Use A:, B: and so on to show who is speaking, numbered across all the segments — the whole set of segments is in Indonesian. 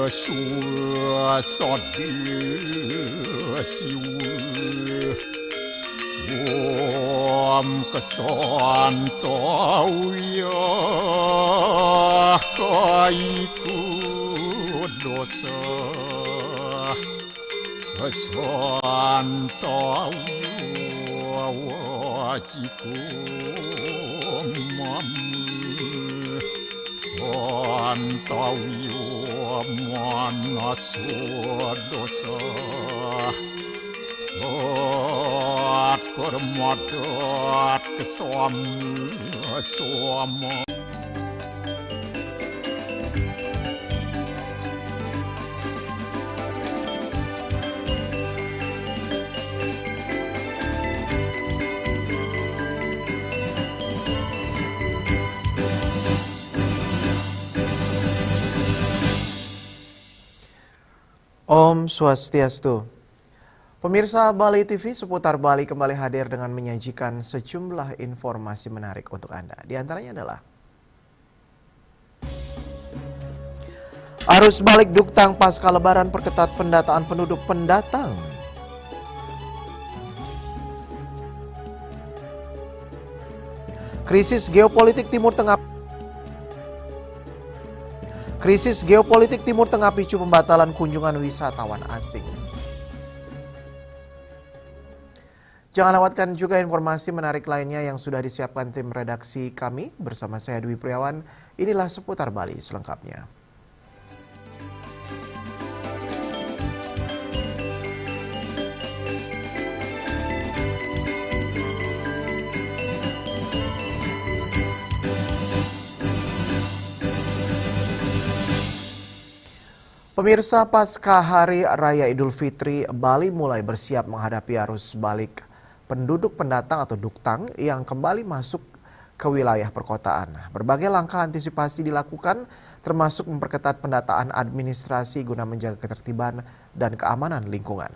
A: siwa Om kesantauya kaiku dosa kesantauya wajiku mamu santauya manasu dosa permadot kesama.
B: Om Swastiastu. Pemirsa Bali TV seputar Bali kembali hadir dengan menyajikan sejumlah informasi menarik untuk Anda. Di antaranya adalah arus balik Duktang pasca Lebaran perketat pendataan penduduk pendatang. Krisis geopolitik Timur Tengah picu pembatalan kunjungan wisatawan asing. Jangan lewatkan juga informasi menarik lainnya yang sudah disiapkan tim redaksi kami bersama saya Dwi Priawan. Inilah seputar Bali selengkapnya. Pemirsa, pasca Hari Raya Idul Fitri, Bali mulai bersiap menghadapi arus balik penduduk pendatang atau Duktang yang kembali masuk ke wilayah perkotaan. Berbagai langkah antisipasi dilakukan, termasuk memperketat pendataan administrasi guna menjaga ketertiban dan keamanan lingkungan.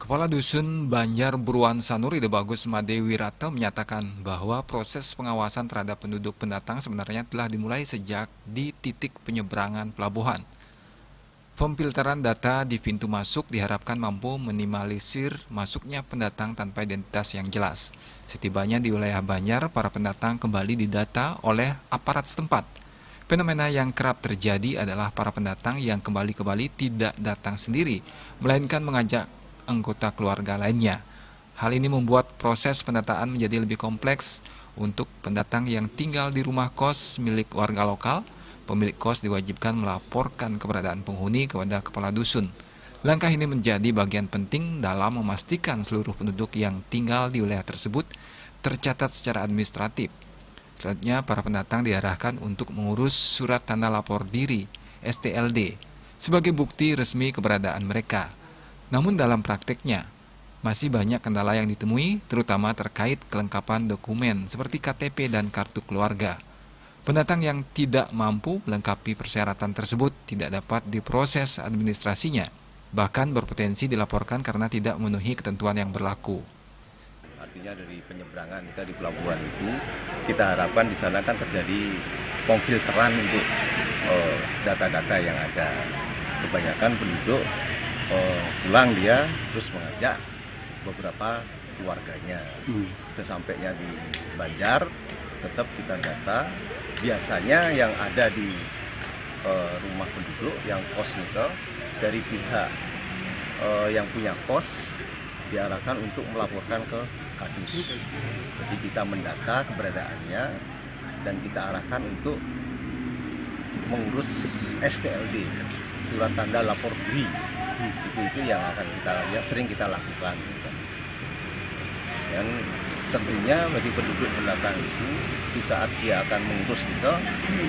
C: Kepala Dusun Banjar Buruan Sanur Ide Bagus Made Wirata menyatakan bahwa proses pengawasan terhadap penduduk pendatang sebenarnya telah dimulai sejak di titik penyeberangan pelabuhan. Pemfilteran data di pintu masuk diharapkan mampu minimalisir masuknya pendatang tanpa identitas yang jelas. Setibanya di wilayah Banjar, para pendatang kembali didata oleh aparat setempat. Fenomena yang kerap terjadi adalah para pendatang yang kembali ke Bali tidak datang sendiri, melainkan mengajak anggota keluarga lainnya. Hal ini membuat proses pendataan menjadi lebih kompleks. Untuk pendatang yang tinggal di rumah kos milik warga lokal, pemilik kos diwajibkan melaporkan keberadaan penghuni kepada kepala dusun. Langkah ini menjadi bagian penting dalam memastikan seluruh penduduk yang tinggal di wilayah tersebut tercatat secara administratif. Selanjutnya, para pendatang diarahkan untuk mengurus surat tanda lapor diri (STLD) sebagai bukti resmi keberadaan mereka. Namun dalam prakteknya, masih banyak kendala yang ditemui, terutama terkait kelengkapan dokumen seperti KTP dan kartu keluarga. Pendatang yang tidak mampu melengkapi persyaratan tersebut tidak dapat diproses administrasinya, bahkan berpotensi dilaporkan karena tidak memenuhi ketentuan yang berlaku.
D: Artinya dari penyeberangan kita di pelabuhan itu, kita harapkan di sana kan terjadi pemfilteran untuk data-data yang ada. Kebanyakan penduduk pulang dia terus mengajak beberapa keluarganya. Sesampainya di Banjar, tetap kita data. Biasanya yang ada di rumah penduduk yang kos itu dari pihak yang punya kos diarahkan untuk melaporkan ke Kadus. Jadi kita mendata keberadaannya dan kita arahkan untuk mengurus STLD, surat tanda lapor diri. Itu yang akan sering kita lakukan. Dan tentunya bagi penduduk pendatang itu, di saat dia akan mengurus itu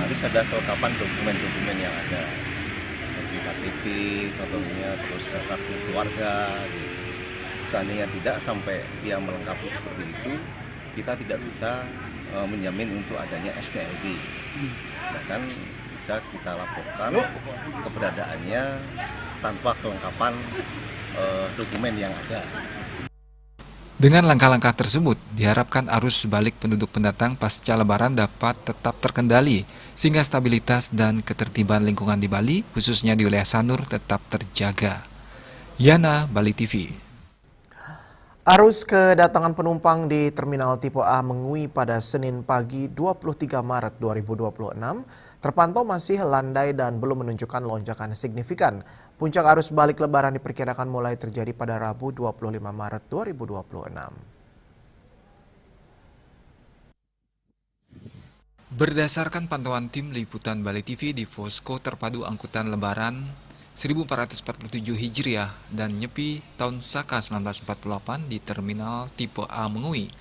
D: harus ada kelengkapan dokumen-dokumen yang ada, seperti KTP contohnya, terus kartu keluarga. Seandainya tidak sampai dia melengkapi seperti itu, kita tidak bisa menjamin untuk adanya STLD. Bahkan bisa kita laporkan keberadaannya tanpa kelengkapan dokumen yang ada.
C: Dengan langkah-langkah tersebut, diharapkan arus balik penduduk pendatang pasca Lebaran dapat tetap terkendali, sehingga stabilitas dan ketertiban lingkungan di Bali, khususnya di wilayah Sanur, tetap terjaga. Yana, Bali TV.
B: Arus kedatangan penumpang di Terminal Tipe A Mengui pada Senin pagi 23 Maret 2026 terpantau masih landai dan belum menunjukkan lonjakan signifikan. Puncak arus balik Lebaran diperkirakan mulai terjadi pada Rabu 25 Maret 2026.
C: Berdasarkan pantauan tim liputan Bali TV di Posko Terpadu Angkutan Lebaran 1447 Hijriah dan Nyepi tahun Saka 1948 di Terminal Tipe A Mengui,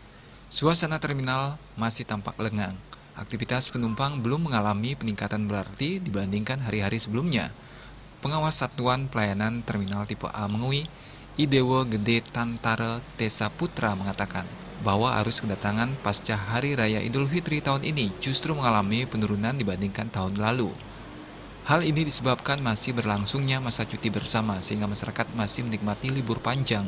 C: suasana terminal masih tampak lengang. Aktivitas penumpang belum mengalami peningkatan berarti dibandingkan hari-hari sebelumnya. Pengawas Satuan Pelayanan Terminal Tipe A Mengui, Idewo Gede Tantara Tesa Putra mengatakan bahwa arus kedatangan pasca Hari Raya Idul Fitri tahun ini justru mengalami penurunan dibandingkan tahun lalu. Hal ini disebabkan masih berlangsungnya masa cuti bersama sehingga masyarakat masih menikmati libur panjang.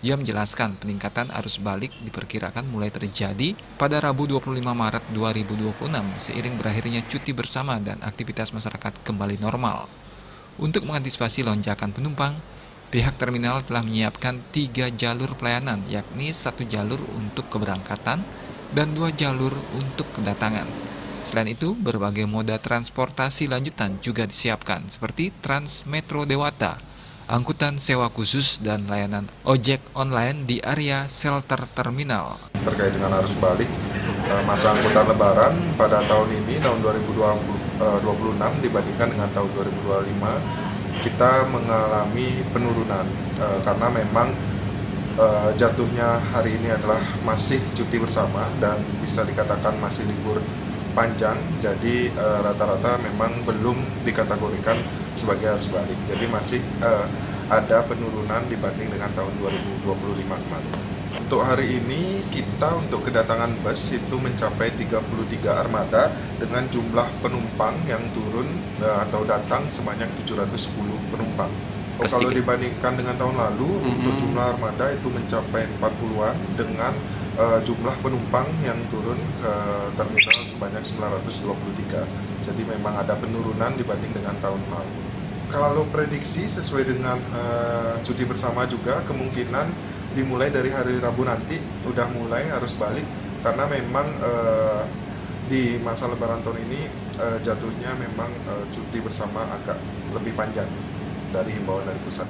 C: Ia menjelaskan peningkatan arus balik diperkirakan mulai terjadi pada Rabu 25 Maret 2026 seiring berakhirnya cuti bersama dan aktivitas masyarakat kembali normal. Untuk mengantisipasi lonjakan penumpang, pihak terminal telah menyiapkan 3 jalur pelayanan, yakni 1 jalur untuk keberangkatan dan 2 jalur untuk kedatangan. Selain itu, berbagai moda transportasi lanjutan juga disiapkan, seperti Transmetro Dewata, angkutan sewa khusus, dan layanan ojek online di area shelter terminal.
E: Terkait dengan arus balik masa angkutan Lebaran pada tahun ini, tahun 2026 dibandingkan dengan tahun 2025, kita mengalami penurunan karena memang jatuhnya hari ini adalah masih cuti bersama dan bisa dikatakan masih libur panjang, jadi rata-rata memang belum dikategorikan sebagai arus balik, jadi masih ada penurunan dibanding dengan tahun 2025 kemarin. Untuk hari ini kita untuk kedatangan bus itu mencapai 33 armada dengan jumlah penumpang yang turun atau datang sebanyak 710 penumpang. Kalau dibandingkan dengan tahun lalu, untuk jumlah armada itu mencapai 40-an dengan jumlah penumpang yang turun ke terminal sebanyak 923. Jadi memang ada penurunan dibanding dengan tahun lalu. Kalau prediksi sesuai dengan cuti bersama juga kemungkinan dimulai dari hari Rabu nanti udah mulai arus balik karena memang di masa Lebaran tahun ini jatuhnya memang cuti bersama agak lebih panjang dari himbauan dari pusat.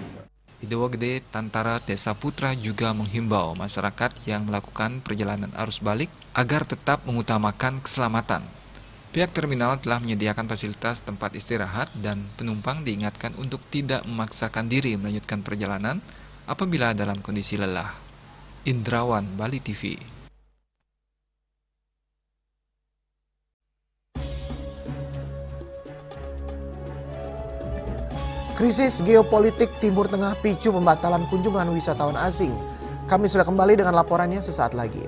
C: Idewo Gede Tantara Tesa Putra juga menghimbau masyarakat yang melakukan perjalanan arus balik agar tetap mengutamakan keselamatan. Pihak terminal telah menyediakan fasilitas tempat istirahat dan penumpang diingatkan untuk tidak memaksakan diri melanjutkan perjalanan apabila dalam kondisi lelah. Indrawan, Bali TV.
B: Krisis geopolitik Timur Tengah picu pembatalan kunjungan wisatawan asing. Kami sudah kembali dengan laporannya sesaat lagi.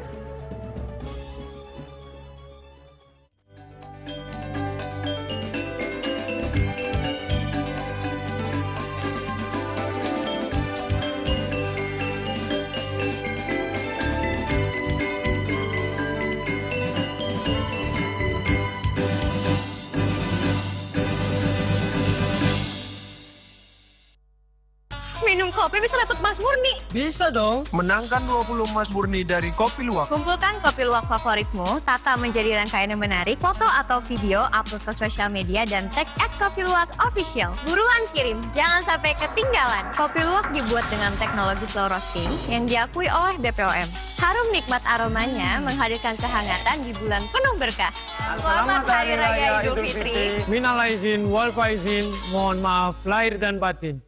F: Minum kopi bisa dapat emas murni.
G: Bisa dong. Menangkan 20 emas murni dari Kopi Luwak.
F: Kumpulkan kopi luwak favoritmu, tata menjadi rangkaian yang menarik, foto atau video, upload ke sosial media, dan tag @kopiluwak_official. Buruan kirim, jangan sampai ketinggalan. Kopi luwak dibuat dengan teknologi slow roasting yang diakui oleh BPOM. Harum nikmat aromanya menghadirkan kehangatan di bulan penuh berkah. Selamat Hari Raya Idul Fitri.
G: Minal aizin, wal faizin, mohon maaf lahir dan batin.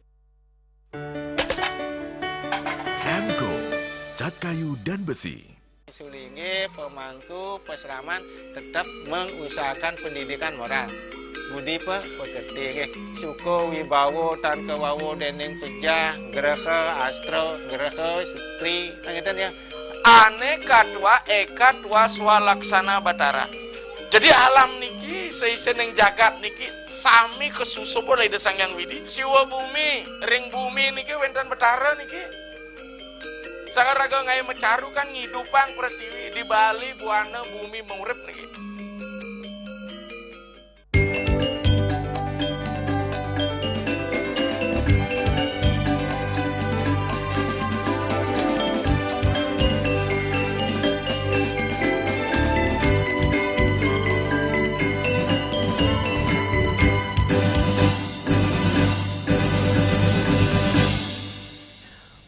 H: Emco, cat kayu dan besi.
I: Sulingi pemangku peseraman tetap mengusahakan pendidikan moral. Budi pekerti suko wibawo tan kewawo dening pejah gereha astro gereha setri ngeten ya.
J: Aneka dua eka dua swalaksana batara. Jadi alam niki seiseneng jagat niki sami kesusup oleh desang yang widi. Siwa bumi, ring bumi niki wenten batara niki. Sakaraga ngai mecaru kan ngidupan pertiwi di Bali buana bumi mengurip nih.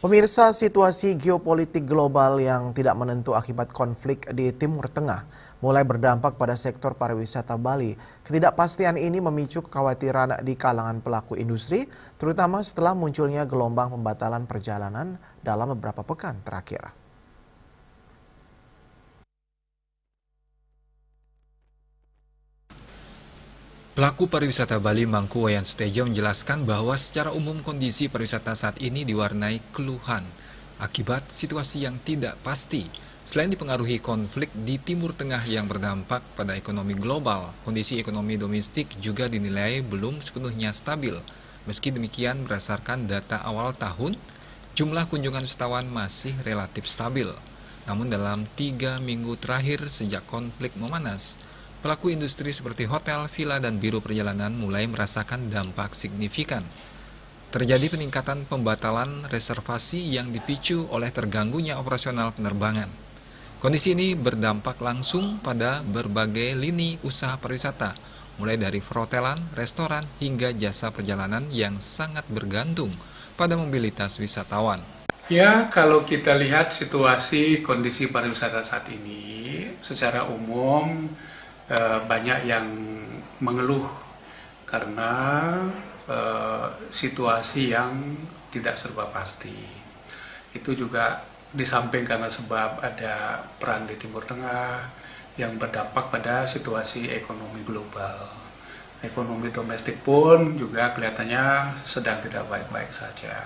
B: Pemirsa, situasi geopolitik global yang tidak menentu akibat konflik di Timur Tengah mulai berdampak pada sektor pariwisata Bali. Ketidakpastian ini memicu kekhawatiran di kalangan pelaku industri, terutama setelah munculnya gelombang pembatalan perjalanan dalam beberapa pekan terakhir.
C: Pelaku pariwisata Bali Mangku Wayan Sutejo menjelaskan bahwa secara umum kondisi pariwisata saat ini diwarnai keluhan akibat situasi yang tidak pasti. Selain dipengaruhi konflik di Timur Tengah yang berdampak pada ekonomi global, kondisi ekonomi domestik juga dinilai belum sepenuhnya stabil. Meski demikian, berdasarkan data awal tahun, jumlah kunjungan wisatawan masih relatif stabil. Namun dalam 3 minggu terakhir sejak konflik memanas, pelaku industri seperti hotel, villa, dan biro perjalanan mulai merasakan dampak signifikan. Terjadi peningkatan pembatalan reservasi yang dipicu oleh terganggunya operasional penerbangan. Kondisi ini berdampak langsung pada berbagai lini usaha pariwisata, mulai dari perhotelan, restoran, hingga jasa perjalanan yang sangat bergantung pada mobilitas wisatawan.
K: Ya, kalau kita lihat situasi kondisi pariwisata saat ini, secara umum banyak yang mengeluh karena situasi yang tidak serba pasti. Itu juga di samping karena sebab ada perang di Timur Tengah yang berdampak pada situasi ekonomi global. Ekonomi domestik pun juga kelihatannya sedang tidak baik-baik saja.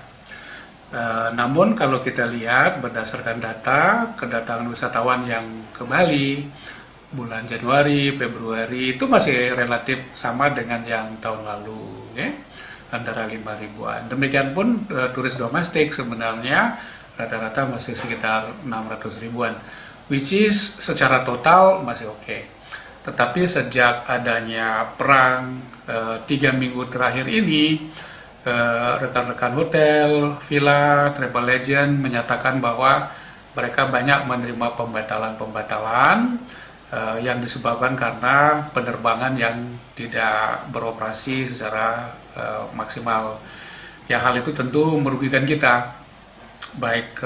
K: Namun kalau kita lihat berdasarkan data kedatangan wisatawan yang ke Bali bulan Januari, Februari itu masih relatif sama dengan yang tahun lalu, ya, antara 5 ribuan. Demikian pun turis domestik sebenarnya rata-rata masih sekitar 600 ribuan, which is secara total masih oke. Tetapi sejak adanya perang 3 minggu terakhir ini, rekan-rekan hotel, villa, travel agent menyatakan bahwa mereka banyak menerima pembatalan-pembatalan yang disebabkan karena penerbangan yang tidak beroperasi secara maksimal. Ya, hal itu tentu merugikan kita, baik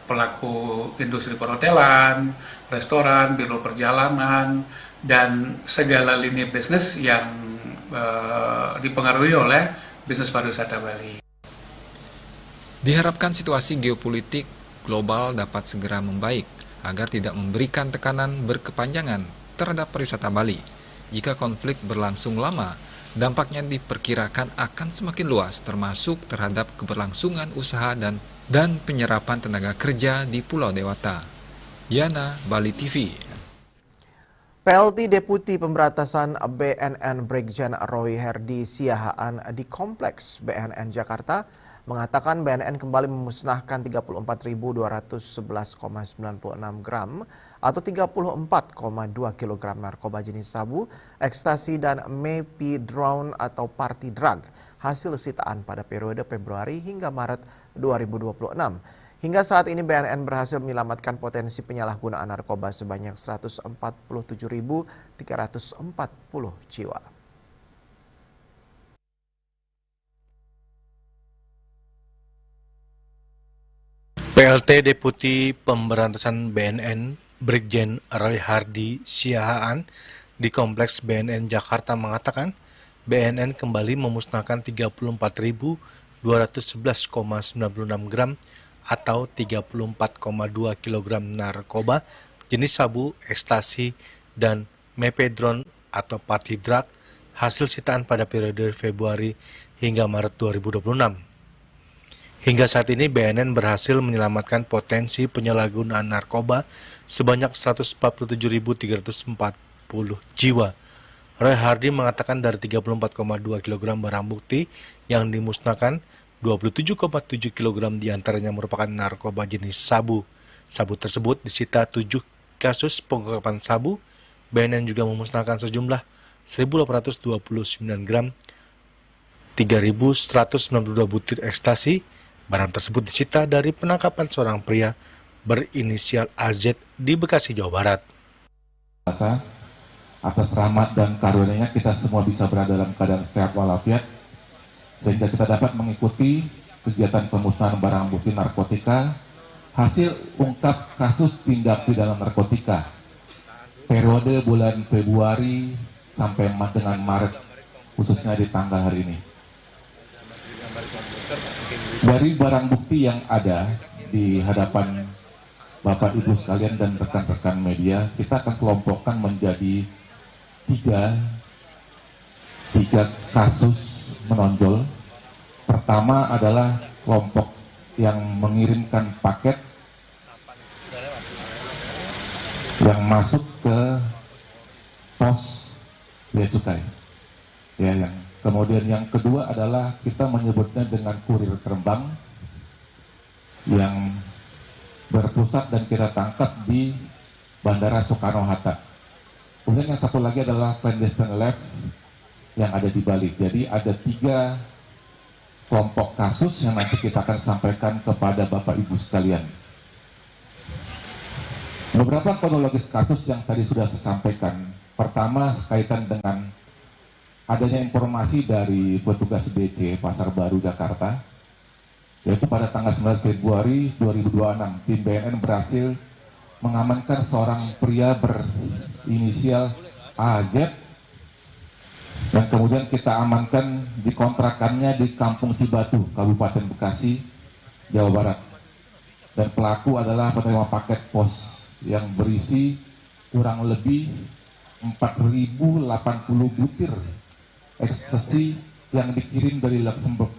K: pelaku industri perhotelan, restoran, biro perjalanan, dan segala lini bisnis yang dipengaruhi oleh bisnis pariwisata Bali.
C: Diharapkan situasi geopolitik global dapat segera membaik agar tidak memberikan tekanan berkepanjangan terhadap pariwisata Bali. Jika konflik berlangsung lama, dampaknya diperkirakan akan semakin luas, termasuk terhadap keberlangsungan usaha dan penyerapan tenaga kerja di Pulau Dewata. Yana, Bali TV.
B: PLT Deputi Pemberantasan BNN Brigjen Roy Herdi Siahaan di Kompleks BNN Jakarta mengatakan BNN kembali memusnahkan 34.211,96 gram atau 34,2 kg narkoba jenis sabu, ekstasi, dan methadone atau party drug hasil sitaan pada periode Februari hingga Maret 2026. Hingga saat ini BNN berhasil menyelamatkan potensi penyalahgunaan narkoba sebanyak 147.340 jiwa.
L: PLT Deputi Pemberantasan BNN Brigjen Roy Herdi Siahaan di Kompleks BNN Jakarta mengatakan BNN kembali memusnahkan 34.211,96 gram atau 34,2 kg narkoba jenis sabu, ekstasi, dan methadone atau party drug hasil sitaan pada periode Februari hingga Maret 2026. Hingga saat ini BNN berhasil menyelamatkan potensi penyalahgunaan narkoba sebanyak 147.340 jiwa. Roy Herdi mengatakan dari 34,2 kg barang bukti yang dimusnahkan, 27,7 kg diantaranya merupakan narkoba jenis sabu. Sabu tersebut disita 7 kasus pengungkapan sabu. BNN juga memusnahkan sejumlah 1.829 gram 3.192 butir ekstasi. Barang tersebut disita dari penangkapan seorang pria berinisial AZ di Bekasi, Jawa Barat.
M: Atas rahmat dan karunia-Nya kita semua bisa berada dalam keadaan sehat walafiat, sehingga kita dapat mengikuti kegiatan pemusnahan barang bukti narkotika hasil ungkap kasus tindak pidana narkotika periode bulan Februari sampai dengan Maret, khususnya di tanggal hari ini. Dari barang bukti yang ada di hadapan Bapak Ibu sekalian dan rekan-rekan media, kita akan kelompokkan menjadi tiga kasus menonjol. Pertama adalah kelompok yang mengirimkan paket yang masuk ke pos bea cukai. Kemudian yang kedua adalah kita menyebutnya dengan kurir terbang yang berpusat dan kita tangkap di Bandara Soekarno-Hatta. Kemudian yang satu lagi adalah clandestine lab yang ada di Bali. Jadi ada 3 kelompok kasus yang nanti kita akan sampaikan kepada Bapak Ibu sekalian. Beberapa kronologis kasus yang tadi sudah saya sampaikan. Pertama, kaitan dengan adanya informasi dari petugas DC Pasar Baru Jakarta, yaitu pada tanggal 9 Februari 2026, tim BNN berhasil mengamankan seorang pria berinisial AZ dan kemudian kita amankan di kontrakannya di Kampung Cibatu, Kabupaten Bekasi, Jawa Barat. Dan pelaku adalah penerima paket pos yang berisi kurang lebih 4.080 butir ekstasi yang dikirim dari Luxembourg.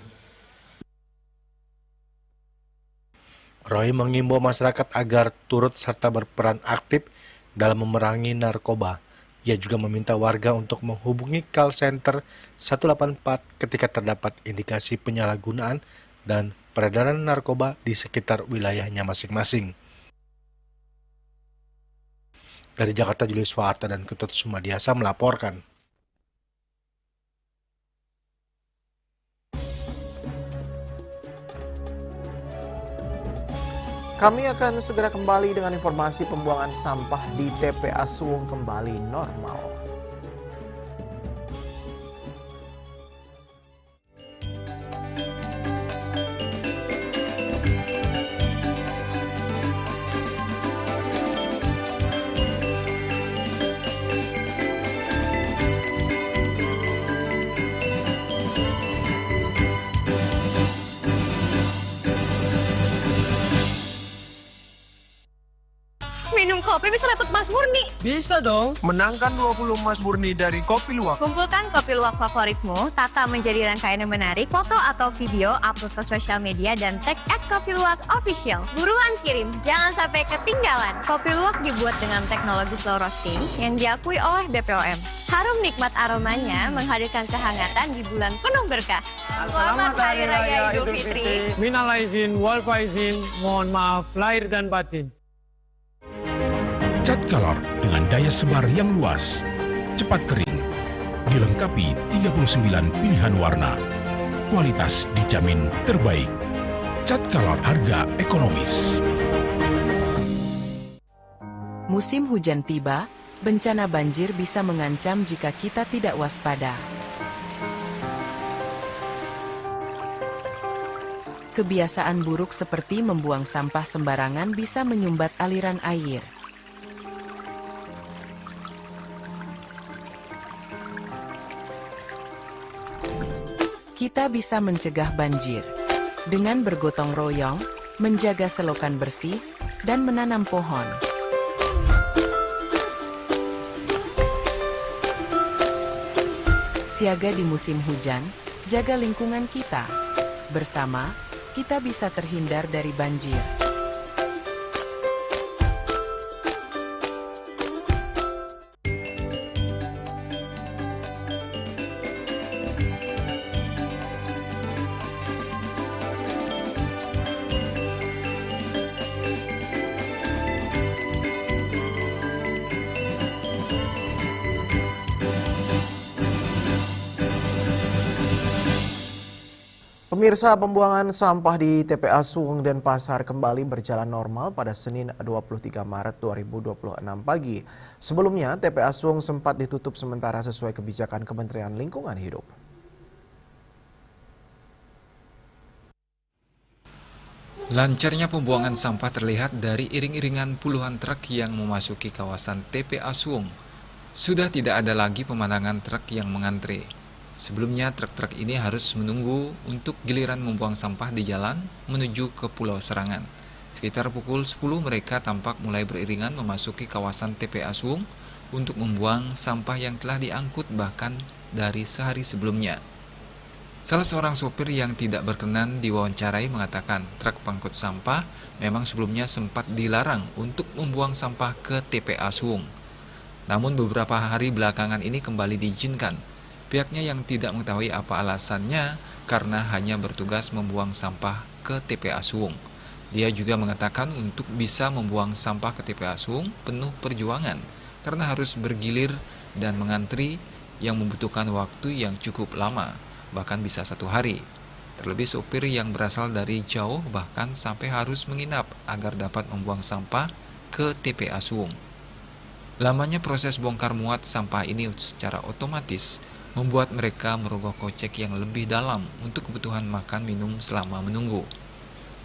L: Roy mengimbau masyarakat agar turut serta berperan aktif dalam memerangi narkoba. Ia juga meminta warga untuk menghubungi call center 184 ketika terdapat indikasi penyalahgunaan dan peredaran narkoba di sekitar wilayahnya masing-masing. Dari Jakarta, Julius Waharta dan Ketut Sumadiasa melaporkan.
B: Kami akan segera kembali dengan informasi pembuangan sampah di TPA Suwung kembali normal.
F: Minum kopi bisa dapat emas murni.
N: Bisa dong. Menangkan 20 emas murni dari Kopi Luwak.
F: Kumpulkan kopi luwak favoritmu, tata menjadi rangkaian yang menarik, foto atau video, upload ke sosial media dan tag @kopiluwak_official. Buruan kirim, jangan sampai ketinggalan. Kopi luwak dibuat dengan teknologi slow roasting yang diakui oleh BPOM. Harum nikmat aromanya menghadirkan kehangatan di bulan penuh berkah. Selamat Hari Raya Idul Fitri.
G: Minal aizin, wal faizin, mohon maaf lahir dan batin.
H: Cat Color dengan daya sebar yang luas, cepat kering, dilengkapi 39 pilihan warna, kualitas dijamin terbaik. Cat Color harga ekonomis.
O: Musim hujan tiba, bencana banjir bisa mengancam jika kita tidak waspada. Kebiasaan buruk seperti membuang sampah sembarangan bisa menyumbat aliran air. Kita bisa mencegah banjir dengan bergotong royong, menjaga selokan bersih, dan menanam pohon. Siaga di musim hujan, jaga lingkungan kita. Bersama, kita bisa terhindar dari banjir.
B: Pemirsa, pembuangan sampah di TPA Suwung Denpasar kembali berjalan normal pada Senin 23 Maret 2026 pagi. Sebelumnya, TPA Suwung sempat ditutup sementara sesuai kebijakan Kementerian Lingkungan Hidup.
C: Lancarnya pembuangan sampah terlihat dari iring-iringan puluhan truk yang memasuki kawasan TPA Suwung. Sudah tidak ada lagi pemandangan truk yang mengantre. Sebelumnya, truk-truk ini harus menunggu untuk giliran membuang sampah di jalan menuju ke Pulau Serangan. Sekitar pukul 10 mereka tampak mulai beriringan memasuki kawasan TPA Suwung untuk membuang sampah yang telah diangkut bahkan dari sehari sebelumnya. Salah seorang sopir yang tidak berkenan diwawancarai mengatakan truk pengangkut sampah memang sebelumnya sempat dilarang untuk membuang sampah ke TPA Suwung. Namun beberapa hari belakangan ini kembali diizinkan. Pihaknya yang tidak mengetahui apa alasannya karena hanya bertugas membuang sampah ke TPA Suwung. Dia juga mengatakan untuk bisa membuang sampah ke TPA Suwung penuh perjuangan karena harus bergilir dan mengantri yang membutuhkan waktu yang cukup lama, bahkan bisa 1 hari. Terlebih sopir yang berasal dari jauh bahkan sampai harus menginap agar dapat membuang sampah ke TPA Suwung. Lamanya proses bongkar muat sampah ini secara otomatis membuat mereka merogoh kocek yang lebih dalam untuk kebutuhan makan minum selama menunggu.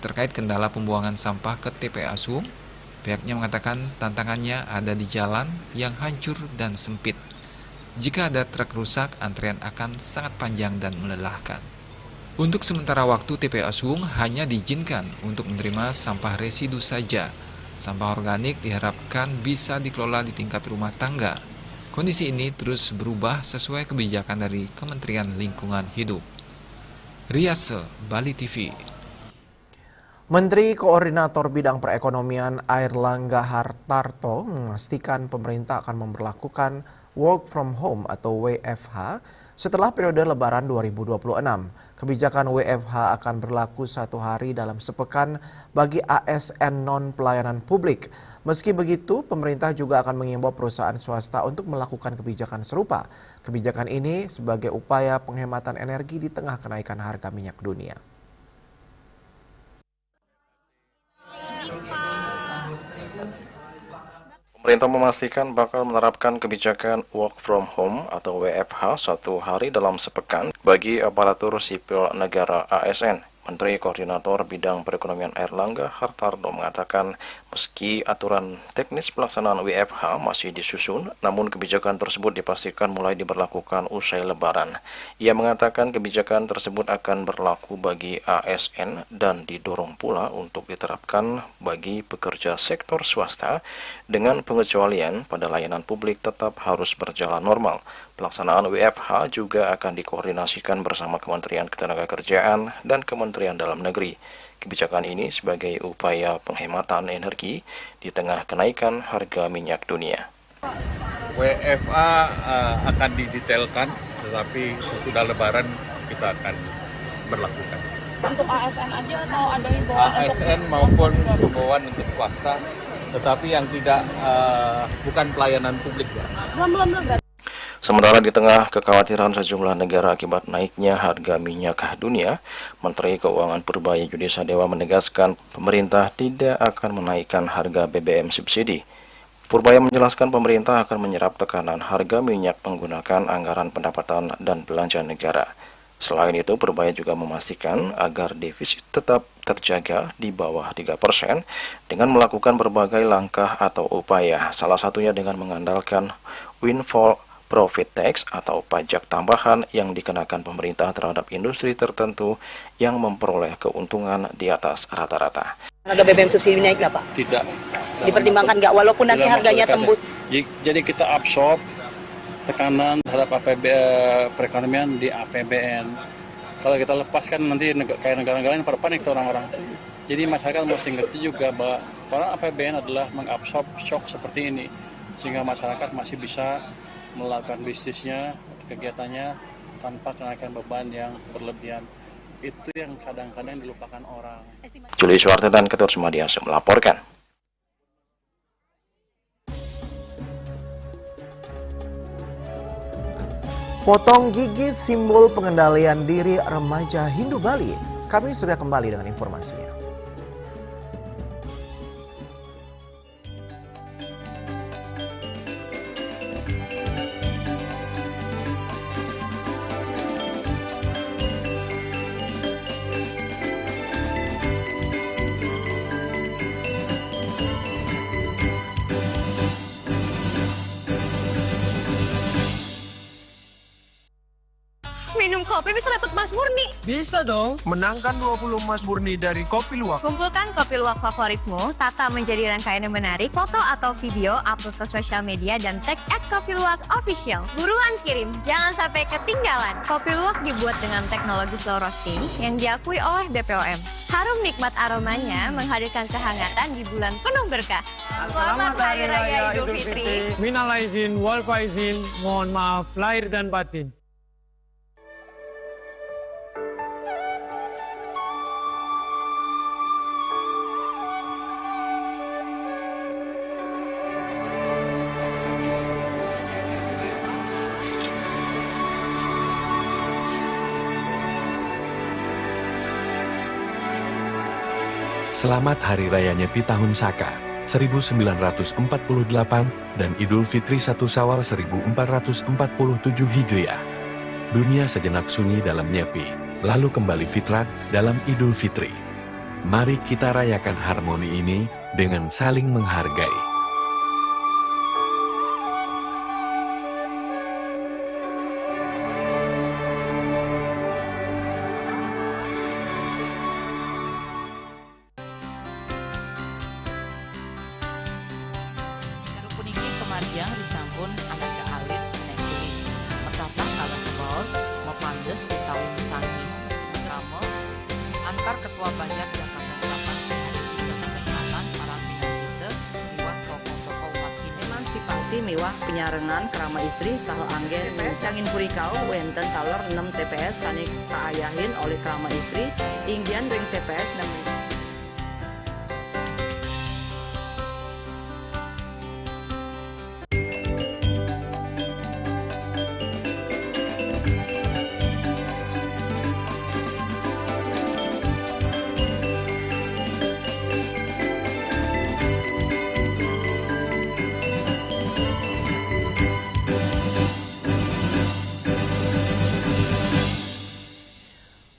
C: Terkait kendala pembuangan sampah ke TPA Suwung, pihaknya mengatakan tantangannya ada di jalan yang hancur dan sempit. Jika ada truk rusak, antrean akan sangat panjang dan melelahkan. Untuk sementara waktu, TPA Suwung hanya diizinkan untuk menerima sampah residu saja. Sampah organik diharapkan bisa dikelola di tingkat rumah tangga. Kondisi ini terus berubah sesuai kebijakan dari Kementerian Lingkungan Hidup. Riase, Bali TV.
B: Menteri Koordinator Bidang Perekonomian Airlangga Hartarto memastikan pemerintah akan memberlakukan Work from Home atau WFH setelah periode Lebaran 2026. Kebijakan WFH akan berlaku 1 hari dalam sepekan bagi ASN non-pelayanan publik. Meski begitu, pemerintah juga akan mengimbau perusahaan swasta untuk melakukan kebijakan serupa. Kebijakan ini sebagai upaya penghematan energi di tengah kenaikan harga minyak dunia.
P: Pemerintah memastikan bakal menerapkan kebijakan work from home atau WFH 1 hari dalam sepekan bagi aparatur sipil negara ASN. Menteri Koordinator Bidang Perekonomian Airlangga Hartarto mengatakan meski aturan teknis pelaksanaan WFH masih disusun, namun kebijakan tersebut dipastikan mulai diberlakukan usai Lebaran. Ia mengatakan kebijakan tersebut akan berlaku bagi ASN dan didorong pula untuk diterapkan bagi pekerja sektor swasta dengan pengecualian pada layanan publik tetap harus berjalan normal. Pelaksanaan WFH juga akan dikoordinasikan bersama Kementerian Ketenagakerjaan dan Kementerian Dalam Negeri. Kebijakan ini sebagai upaya penghematan energi di tengah kenaikan harga minyak dunia.
Q: WFA akan didetailkan, tetapi sesudah Lebaran kita akan berlakukan.
R: Untuk ASN aja atau ada himbauan?
Q: ASN maupun himbauan untuk swasta, tetapi yang tidak bukan pelayanan publik ya.
R: Belum berarti.
P: Sementara di tengah kekhawatiran sejumlah negara akibat naiknya harga minyak dunia, Menteri Keuangan Purbaya Yudi Sadewa menegaskan pemerintah tidak akan menaikkan harga BBM subsidi. Purbaya menjelaskan pemerintah akan menyerap tekanan harga minyak menggunakan anggaran pendapatan dan belanja negara. Selain itu, Purbaya juga memastikan agar defisit tetap terjaga di bawah 3% dengan melakukan berbagai langkah atau upaya, salah satunya dengan mengandalkan windfall profit tax atau pajak tambahan yang dikenakan pemerintah terhadap industri tertentu yang memperoleh keuntungan di atas rata-rata.
R: Harga BBM subsidi naik nggak Pak?
Q: Tidak.
R: Dipertimbangkan nggak walaupun nanti harganya tembus?
Q: Jadi kita absorb tekanan terhadap perekonomian di APBN. Kalau kita lepaskan nanti kayak negara-negara lain pada panik orang-orang. Jadi masyarakat mesti ngerti juga bahwa peran APBN adalah mengabsorb shock seperti ini sehingga masyarakat masih bisa melakukan bisnisnya, kegiatannya tanpa kenaikan beban yang berlebihan. Itu yang kadang-kadang dilupakan orang.
P: Juli Suwarte dan Ketur Sumadiaso melaporkan.
B: Potong gigi simbol pengendalian diri remaja Hindu Bali. Kami sudah kembali dengan informasinya.
F: Minum kopi bisa dapat emas murni.
N: Bisa dong. Menangkan 20 emas murni dari Kopi Luwak.
F: Kumpulkan kopi luwak favoritmu, tata menjadi rangkaian yang menarik, foto atau video, upload ke sosial media, dan tag @kopiluwak_official. Buruan kirim, jangan sampai ketinggalan. Kopi luwak dibuat dengan teknologi slow roasting yang diakui oleh BPOM. Harum nikmat aromanya menghadirkan kehangatan di bulan penuh berkah. Selamat Hari Raya Idul Fitri.
G: Minal aizin, wal faizin, mohon maaf lahir dan batin.
S: Selamat Hari Raya Nyepi Tahun Saka 1948 dan Idul Fitri 1 Syawal 1447 Hijriah. Dunia sejenak sunyi dalam Nyepi, lalu kembali fitrat dalam Idul Fitri. Mari kita rayakan harmoni ini dengan saling menghargai.
T: Marjang disampun anak ke alit nek kulit. Metapang kalau ke bos, mepandes utawi mesangin mesin kramo. Antar Ketua Banjar Jakarta Selatan hari di Jakarta Selatan para pinangkite miwah tokoh-tokoh umat Hindu. Emansipasi miwah penyarengan krama istri saha anggen TPS Cangin Purikau wenten taler 6 TPS sanik kaayahin oleh krama istri inggian ring TPS 6.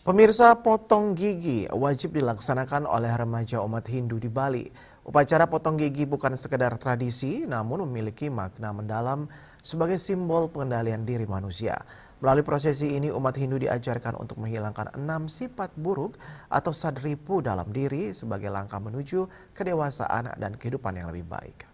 B: Pemirsa, potong gigi wajib dilaksanakan oleh remaja umat Hindu di Bali. Upacara potong gigi bukan sekedar tradisi, namun memiliki makna mendalam sebagai simbol pengendalian diri manusia. Melalui prosesi ini, umat Hindu diajarkan untuk menghilangkan 6 sifat buruk atau sadripu dalam diri sebagai langkah menuju kedewasaan dan kehidupan yang lebih baik.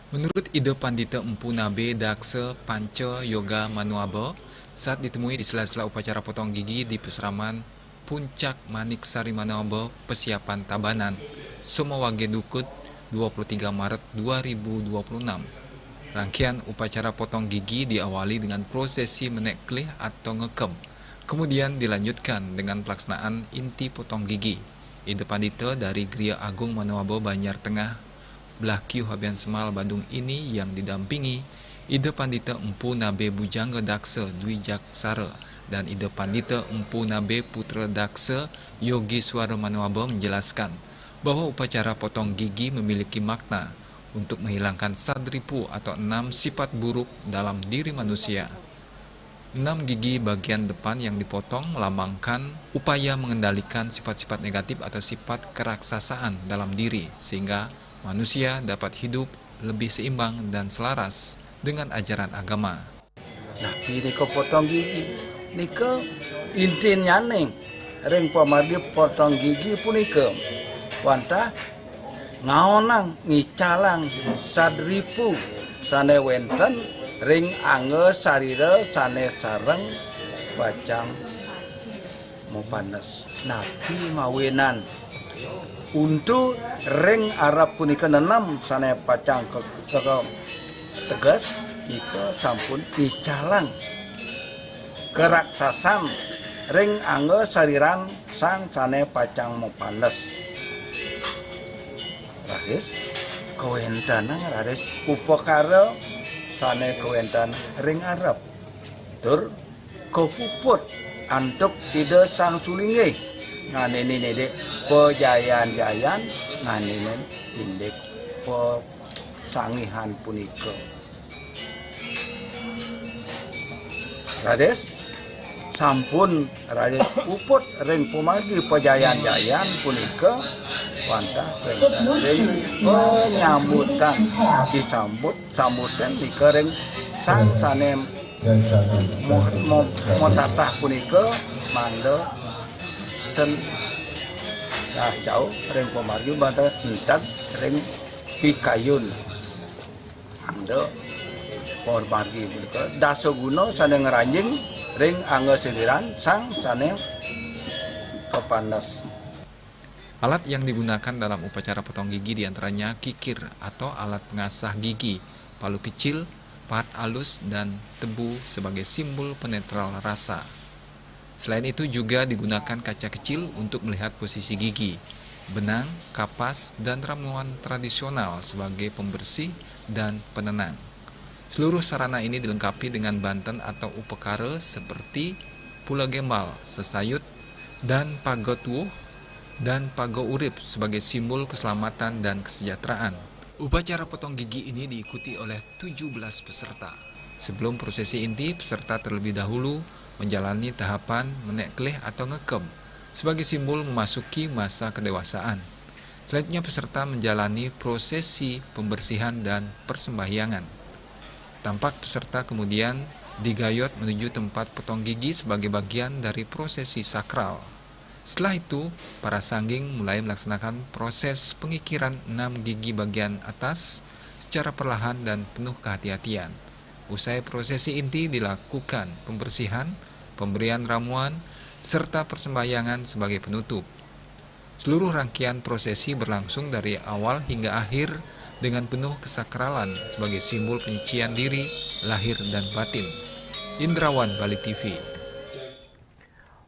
C: Menurut ide Pandita Empu Nabe Daksa Panca Yoga Manuaba, saat ditemui di sela-sela upacara potong gigi di Peseraman Puncak Manik Sari Manuaba, Persiapan Tabanan, Somawage Dukut, 23 Maret 2026. Rangkaian upacara potong gigi diawali dengan prosesi meneklih atau ngekem, kemudian dilanjutkan dengan pelaksanaan inti potong gigi. Ide Pandita dari Gria Agung Manuaba Banjar Tengah Blakyu Habian Semal Bandung ini yang didampingi Ide Pandita Empu Nabe Bujangga Daksa Dwi Jaksara dan Ide Pandita Empu Nabe Putra Daksa Yogi Suara Manuaba menjelaskan bahwa upacara potong gigi memiliki makna untuk menghilangkan sadripu atau 6 sifat buruk dalam diri manusia. 6 gigi bagian depan yang dipotong melambangkan upaya mengendalikan sifat-sifat negatif atau sifat keraksasaan dalam diri sehingga manusia dapat hidup lebih seimbang dan selaras dengan ajaran agama.
U: Nah, niko potong gigi, niko intinya neng, ring pamardi potong gigi punika, wanta ngaonang ngicalang sadripu sane wenten ring angge sarira sane sareng bacang mupanes nabi mawenan. Untuk ring Arab punika nenam sane pacang ke tegas ika sampun dicalang keraksasan ring angge sariran sang sane pacang mopanes rahis kawentan rares upakara sane kawentan ring Arab tur kepuput antuk tidak sang sulinge nganene nede pejayan-jayan nganene indek pesangihan punika rares sampun rares puput ring pumagi pejayan-jayan punika wantah ring penyambutan sambutan di kering sang sanem mau tatah punika manda ten jauh ring pemargi bantah hintat ring pikayun manda pemargi punika dasoguna sane ngeranjing ring angga siliran sang sane kepanas.
C: Alat yang digunakan dalam upacara potong gigi diantaranya kikir atau alat pengasah gigi, palu kecil, pahat alus, dan tebu sebagai simbol penetral rasa. Selain itu juga digunakan kaca kecil untuk melihat posisi gigi, benang, kapas, dan ramuan tradisional sebagai pembersih dan penenang. Seluruh sarana ini dilengkapi dengan banten atau upekara seperti pula gembal, sesayut, dan pagotuh dan pago urip sebagai simbol keselamatan dan kesejahteraan. Upacara potong gigi ini diikuti oleh 17 peserta. Sebelum prosesi inti, peserta terlebih dahulu menjalani tahapan menek kelih atau ngekem sebagai simbol memasuki masa kedewasaan. Selanjutnya peserta menjalani prosesi pembersihan dan persembahyangan. Tampak peserta kemudian digayot menuju tempat potong gigi sebagai bagian dari prosesi sakral. Setelah itu, para sangging mulai melaksanakan proses pengikiran 6 gigi bagian atas secara perlahan dan penuh kehati-hatian. Usai prosesi inti dilakukan pembersihan, pemberian ramuan, serta persembahyangan sebagai penutup. Seluruh rangkaian prosesi berlangsung dari awal hingga akhir dengan penuh kesakralan sebagai simbol penyucian diri, lahir, dan batin. Indrawan, Bali TV.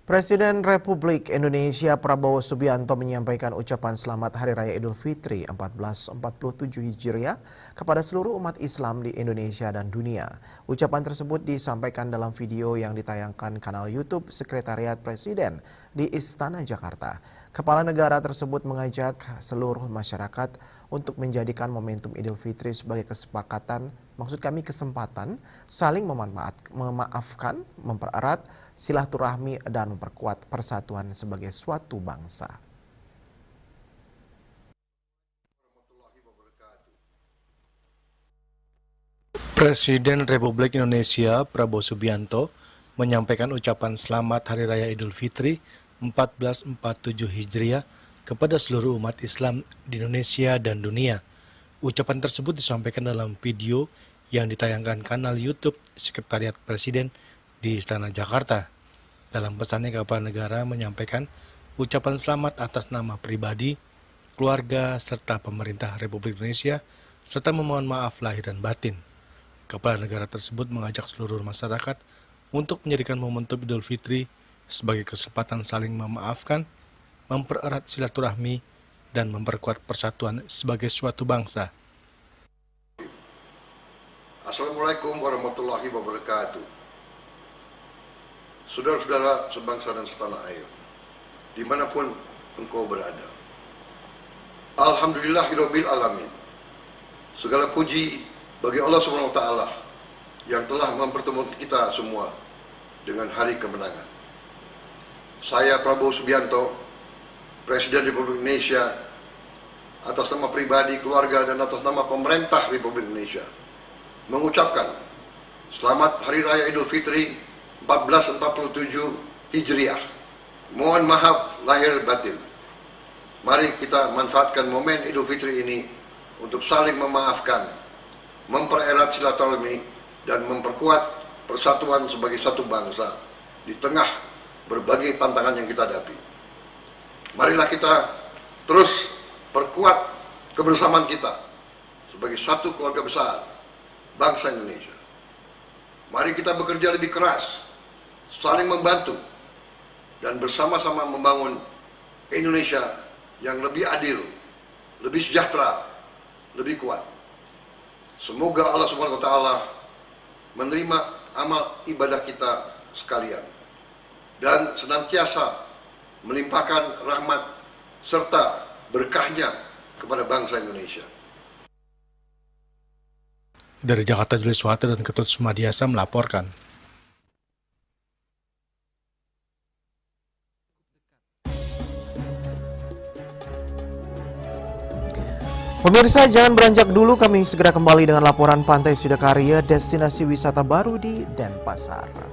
B: Presiden Republik Indonesia Prabowo Subianto menyampaikan ucapan selamat Hari Raya Idul Fitri 1447 Hijriah kepada seluruh umat Islam di Indonesia dan dunia. Ucapan tersebut disampaikan dalam video yang ditayangkan kanal YouTube Sekretariat Presiden di Istana Jakarta. Kepala negara tersebut mengajak seluruh masyarakat untuk menjadikan momentum Idul Fitri sebagai kesempatan saling memaafkan, mempererat silaturahmi dan memperkuat persatuan sebagai suatu bangsa.
L: Presiden Republik Indonesia Prabowo Subianto menyampaikan ucapan selamat Hari Raya Idul Fitri 1447 Hijriah kepada seluruh umat Islam di Indonesia dan dunia. Ucapan tersebut disampaikan dalam video yang ditayangkan kanal YouTube Sekretariat Presiden di Istana Jakarta. Dalam pesannya, Kepala Negara menyampaikan ucapan selamat atas nama pribadi, keluarga, serta pemerintah Republik Indonesia, serta memohon maaf lahir dan batin. Kepala Negara tersebut mengajak seluruh masyarakat untuk menjadikan momentum Idul Fitri sebagai kesempatan saling memaafkan, mempererat silaturahmi, dan memperkuat persatuan sebagai suatu bangsa.
A: Assalamualaikum warahmatullahi wabarakatuh. Saudara-saudara sebangsa dan setanah air, dimanapun engkau berada. Alhamdulillahirabbil alamin. Segala puji bagi Allah Subhanahu wa taala yang telah mempertemukan kita semua dengan hari kemenangan. Saya Prabowo Subianto, Presiden Republik Indonesia, atas nama pribadi, keluarga, dan atas nama pemerintah Republik Indonesia, mengucapkan selamat Hari Raya Idul Fitri 1447 Hijriah. Mohon maaf lahir batin. Mari kita manfaatkan momen Idul Fitri ini untuk saling memaafkan, mempererat silaturahmi, dan memperkuat persatuan sebagai satu bangsa di tengah berbagai tantangan yang kita hadapi. Marilah kita terus perkuat kebersamaan kita sebagai satu keluarga besar bangsa Indonesia. Mari kita bekerja lebih keras, saling membantu, dan bersama-sama membangun Indonesia yang lebih adil, lebih sejahtera, lebih kuat. Semoga Allah Subhanahu wa taala menerima amal ibadah kita sekalian dan senantiasa melimpahkan rahmat serta berkahnya kepada bangsa Indonesia.
L: Dari Jakarta, Julius Wahata dan Ketut Sumadiasa melaporkan.
B: Pemirsa, jangan beranjak dulu, kami segera kembali dengan laporan Pantai Sidakarya, destinasi wisata baru di Denpasar.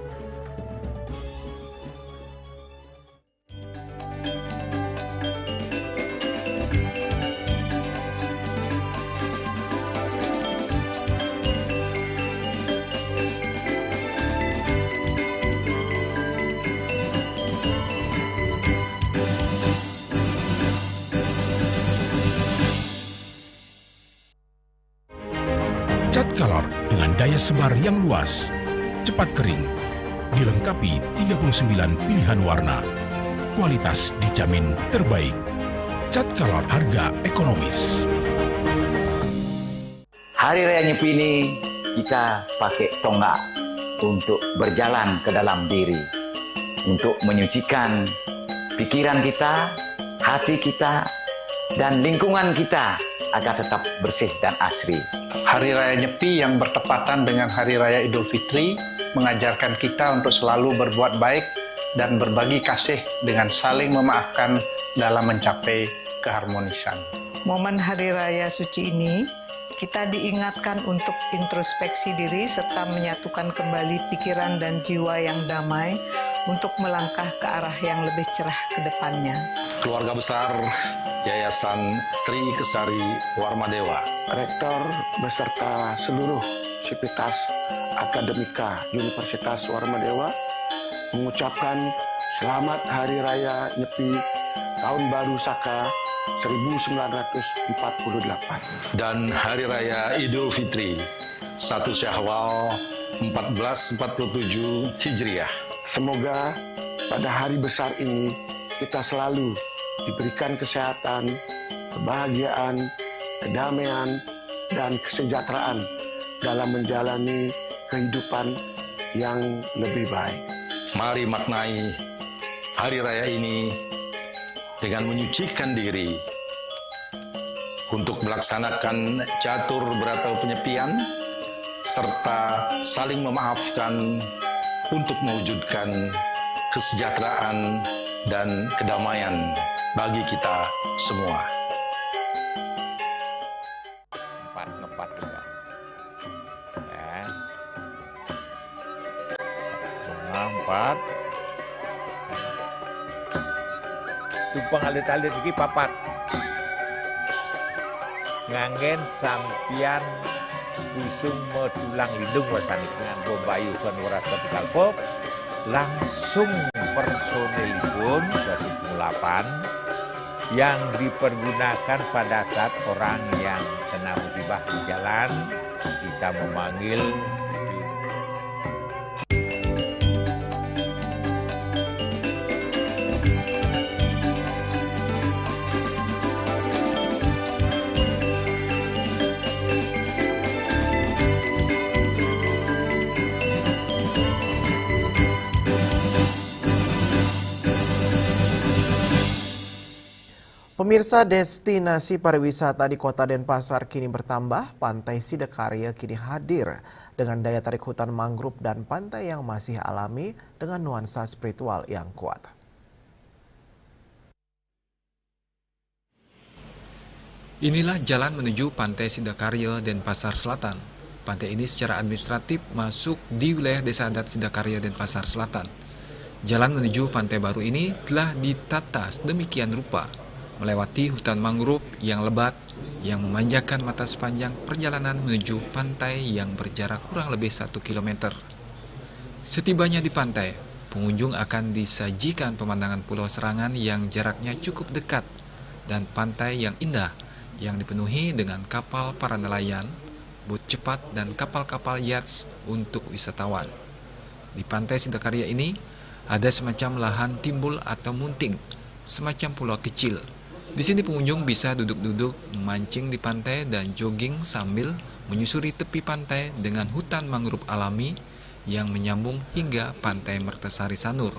H: Cat Color dengan daya sebar yang luas, cepat kering, dilengkapi 39 pilihan warna. Kualitas dijamin terbaik. Cat Color, harga ekonomis.
D: Hari Raya Nyepi ini kita pakai tonggak untuk berjalan ke dalam diri, untuk menyucikan pikiran kita, hati kita, dan lingkungan kita agar tetap bersih dan asri.
V: Hari Raya Nyepi yang bertepatan dengan Hari Raya Idul Fitri mengajarkan kita untuk selalu berbuat baik dan berbagi kasih dengan saling memaafkan dalam mencapai keharmonisan.
W: Momen Hari Raya Suci ini, kita diingatkan untuk introspeksi diri serta menyatukan kembali pikiran dan jiwa yang damai untuk melangkah ke arah yang lebih cerah ke depannya.
X: Keluarga besar Yayasan Sri Kesari Warmadewa,
Y: Rektor beserta seluruh Sivitas Akademika Universitas Warmadewa mengucapkan Selamat Hari Raya Nyepi Tahun Baru Saka 1948
X: dan Hari Raya Idul Fitri 1 Syawal 1447 Hijriah.
Y: Semoga pada hari besar ini kita selalu diberikan kesehatan, kebahagiaan, kedamaian, dan kesejahteraan dalam menjalani kehidupan yang lebih baik.
X: Mari maknai Hari Raya ini dengan menyucikan diri untuk melaksanakan catur berata penyepian serta saling memaafkan untuk mewujudkan kesejahteraan dan kedamaian bagi kita semua.
Z: Ngepat juga. Ya. Empat. Tumpang alit-alit lagi papat. Ngangen sampian busung metulang lindung wasanik dengan bombayu sonora tropical pop. Langsung personilipun 108 yang dipergunakan pada saat orang yang kena musibah di jalan, kita memanggil
B: Pemirsa, destinasi pariwisata di Kota Denpasar kini bertambah. Pantai Sidakarya kini hadir dengan daya tarik hutan mangrove dan pantai yang masih alami dengan nuansa spiritual yang kuat.
C: Inilah jalan menuju Pantai Sidakarya Denpasar Selatan. Pantai ini secara administratif masuk di wilayah Desa Adat Sidakarya Denpasar Selatan. Jalan menuju pantai baru ini telah ditata sedemikian rupa, melewati hutan mangrove yang lebat yang memanjakan mata sepanjang perjalanan menuju pantai yang berjarak kurang lebih 1 km. Setibanya di pantai, pengunjung akan disajikan pemandangan Pulau Serangan yang jaraknya cukup dekat dan pantai yang indah yang dipenuhi dengan kapal para nelayan, bot cepat dan kapal-kapal yachts untuk wisatawan. Di Pantai Sidakarya ini ada semacam lahan timbul atau munting, semacam pulau kecil Di sini pengunjung bisa duduk-duduk, memancing di pantai dan jogging sambil menyusuri tepi pantai dengan hutan mangrove alami yang menyambung hingga pantai Mertasari Sanur.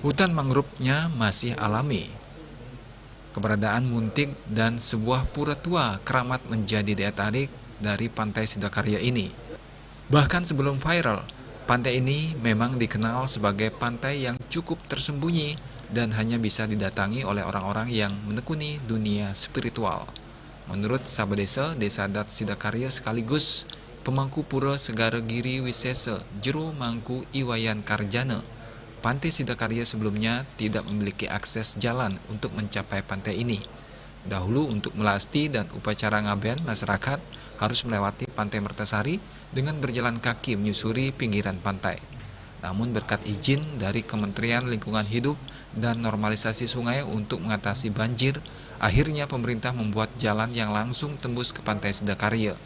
C: Hutan mangrove-nya masih alami. Keberadaan muntik dan sebuah pura tua keramat menjadi daya tarik dari Pantai Sidakarya ini. Bahkan sebelum viral, pantai ini memang dikenal sebagai pantai yang cukup tersembunyi dan hanya bisa didatangi oleh orang-orang yang menekuni dunia spiritual. Menurut Sabadesa, Desa Adat Sidakarya sekaligus pemangku Pura Segara Giri Wisesa Jero Mangku Iwayan Karjana, Pantai Sidakarya sebelumnya tidak memiliki akses jalan untuk mencapai pantai ini. Dahulu untuk melasti dan upacara ngaben, masyarakat harus melewati Pantai Mertasari dengan berjalan kaki menyusuri pinggiran pantai. Namun berkat izin dari Kementerian Lingkungan Hidup dan Normalisasi Sungai untuk mengatasi banjir, akhirnya pemerintah membuat jalan yang langsung tembus ke Pantai Sidakarya.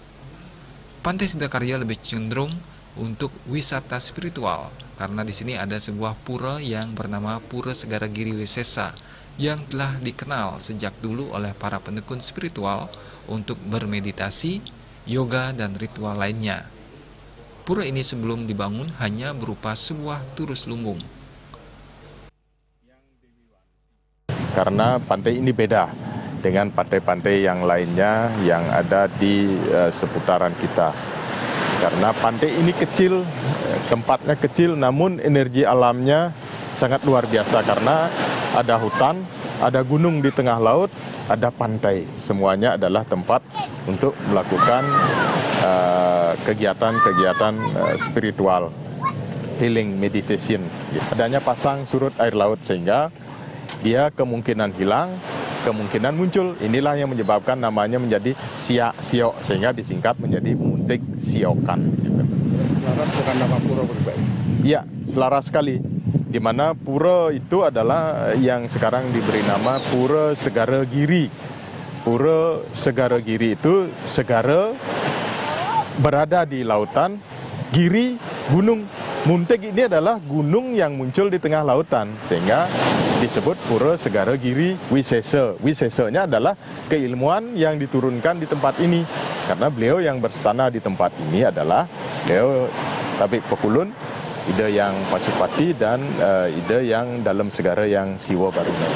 C: Pantai Sidakarya lebih cenderung untuk wisata spiritual karena di sini ada sebuah pura yang bernama Pura Segara Giri Wisesa yang telah dikenal sejak dulu oleh para penekun spiritual untuk bermeditasi, yoga, dan ritual lainnya. Pura ini sebelum dibangun hanya berupa sebuah turus lumbung.
E: Karena pantai ini beda dengan pantai-pantai yang lainnya yang ada di seputaran kita. Karena pantai ini kecil, tempatnya kecil, namun energi alamnya sangat luar biasa karena ada hutan, ada gunung di tengah laut, ada pantai. Semuanya adalah tempat untuk melakukan kegiatan-kegiatan spiritual, healing, meditation. Adanya pasang surut air laut sehingga dia kemungkinan hilang, kemungkinan muncul. Inilah yang menyebabkan namanya menjadi siak-siok sehingga disingkat menjadi muntik siokan.
Y: Selaras dengan nama pura berbeda.
E: Iya, selaras sekali. Di mana pura itu adalah yang sekarang diberi nama Pura Segara Giri. Pura Segara Giri itu segara berada di lautan, giri gunung. Muntik ini adalah gunung yang muncul di tengah lautan sehingga disebut Pura Segara Giri Wisesa. Wisesanya adalah keilmuan yang diturunkan di tempat ini karena beliau yang berstana di tempat ini adalah beliau Tabib Pekulun, ide yang Pasupati dan ide yang dalam segara yang Siwa Baruna.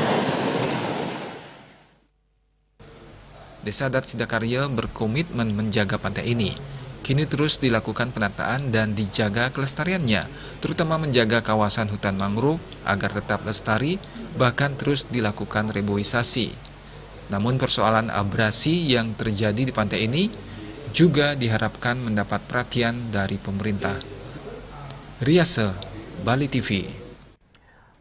C: Desa Adat Sidakarya berkomitmen menjaga pantai ini. Kini terus dilakukan penataan dan dijaga kelestariannya, terutama menjaga kawasan hutan mangrove agar tetap lestari, bahkan terus dilakukan reboisasi. Namun persoalan abrasi yang terjadi di pantai ini juga diharapkan mendapat perhatian dari pemerintah. Riase, Bali TV.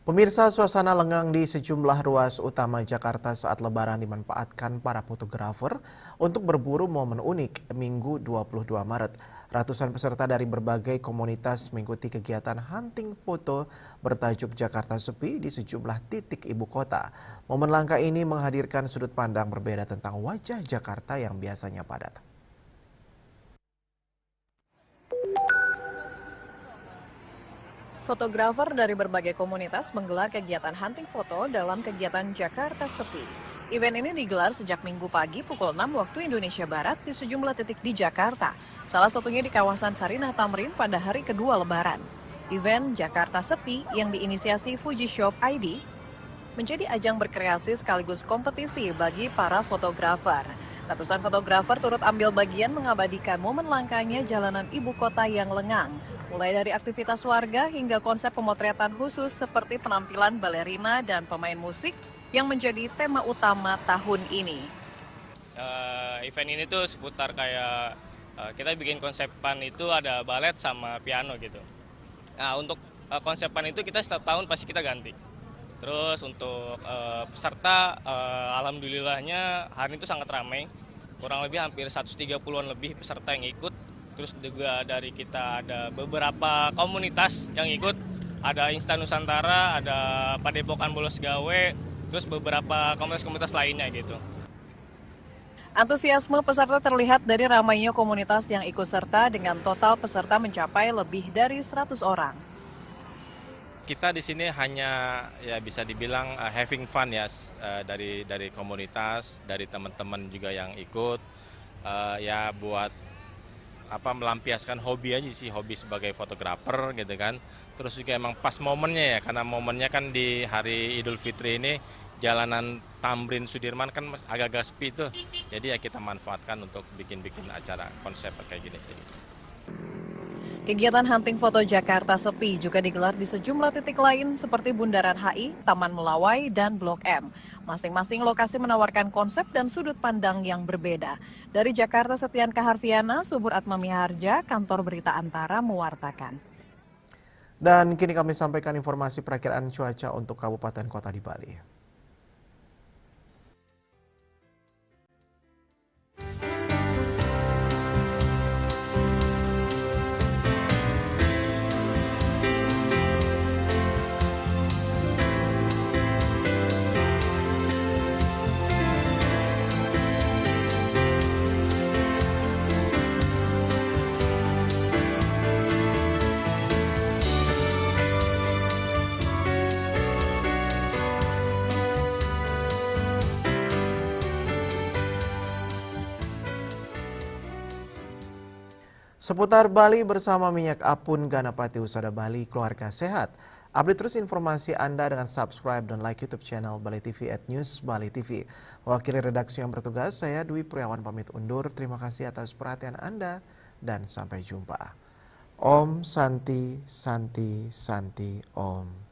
B: Pemirsa, suasana lengang di sejumlah ruas utama Jakarta saat Lebaran dimanfaatkan para fotografer untuk berburu momen unik Minggu 22 Maret. Ratusan peserta dari berbagai komunitas mengikuti kegiatan hunting foto bertajuk Jakarta Sepi di sejumlah titik ibu kota. Momen langka ini menghadirkan sudut pandang berbeda tentang wajah Jakarta yang biasanya padat.
I: Fotografer dari berbagai komunitas menggelar kegiatan hunting foto dalam kegiatan Jakarta Sepi. Event ini digelar sejak Minggu pagi pukul 6 waktu Indonesia Barat di sejumlah titik di Jakarta. Salah satunya di kawasan Sarinah Tamrin pada hari kedua Lebaran. Event Jakarta Sepi yang diinisiasi Fuji Shop ID menjadi ajang berkreasi sekaligus kompetisi bagi para fotografer. Ratusan fotografer turut ambil bagian mengabadikan momen langkanya jalanan ibu kota yang lengang. Mulai dari aktivitas warga hingga konsep pemotretan khusus seperti penampilan balerina dan pemain musik yang menjadi tema utama tahun ini.
J: Event ini tuh seputar kayak kita bikin konsepan itu ada balet sama piano gitu. Nah, untuk konsepan itu kita setiap tahun pasti kita ganti. Terus untuk peserta, alhamdulillahnya hari itu sangat ramai. Kurang lebih hampir 130-an lebih peserta yang ikut. Terus juga dari kita ada beberapa komunitas yang ikut, ada Instan Nusantara, ada Padepokan Bolos Gawe, terus beberapa komunitas-komunitas lainnya gitu.
I: Antusiasme peserta terlihat dari ramainya komunitas yang ikut serta dengan total peserta mencapai lebih dari 100 orang.
K: kita di sini hanya ya bisa dibilang having fun ya, dari komunitas, dari teman-teman juga yang ikut, ya buat melampiaskan hobi aja sih, hobi sebagai fotografer gitu kan. Terus juga emang pas momennya ya, karena momennya kan di hari Idul Fitri ini jalanan Tamrin Sudirman kan agak-agak sepi tuh. Jadi ya kita manfaatkan untuk bikin-bikin acara konsep kayak gini sih.
I: Kegiatan hunting foto Jakarta Sepi juga digelar di sejumlah titik lain seperti Bundaran HI, Taman Melawai, dan Blok M. Masing-masing lokasi menawarkan konsep dan sudut pandang yang berbeda. Dari Jakarta, Setianka Harfiana, Subur Atmamiharja, Kantor Berita Antara mewartakan.
B: Dan kini kami sampaikan informasi perakiraan cuaca untuk kabupaten kota di Bali. Seputar Bali bersama Minyak Apun Ganapati Husada Bali, keluarga sehat. Update terus informasi Anda dengan subscribe dan like YouTube channel Bali TV @News Bali TV. Wakili redaksi yang bertugas, saya Dwi Priawan pamit undur. Terima kasih atas perhatian Anda dan sampai jumpa. Om Santi Santi Santi Om.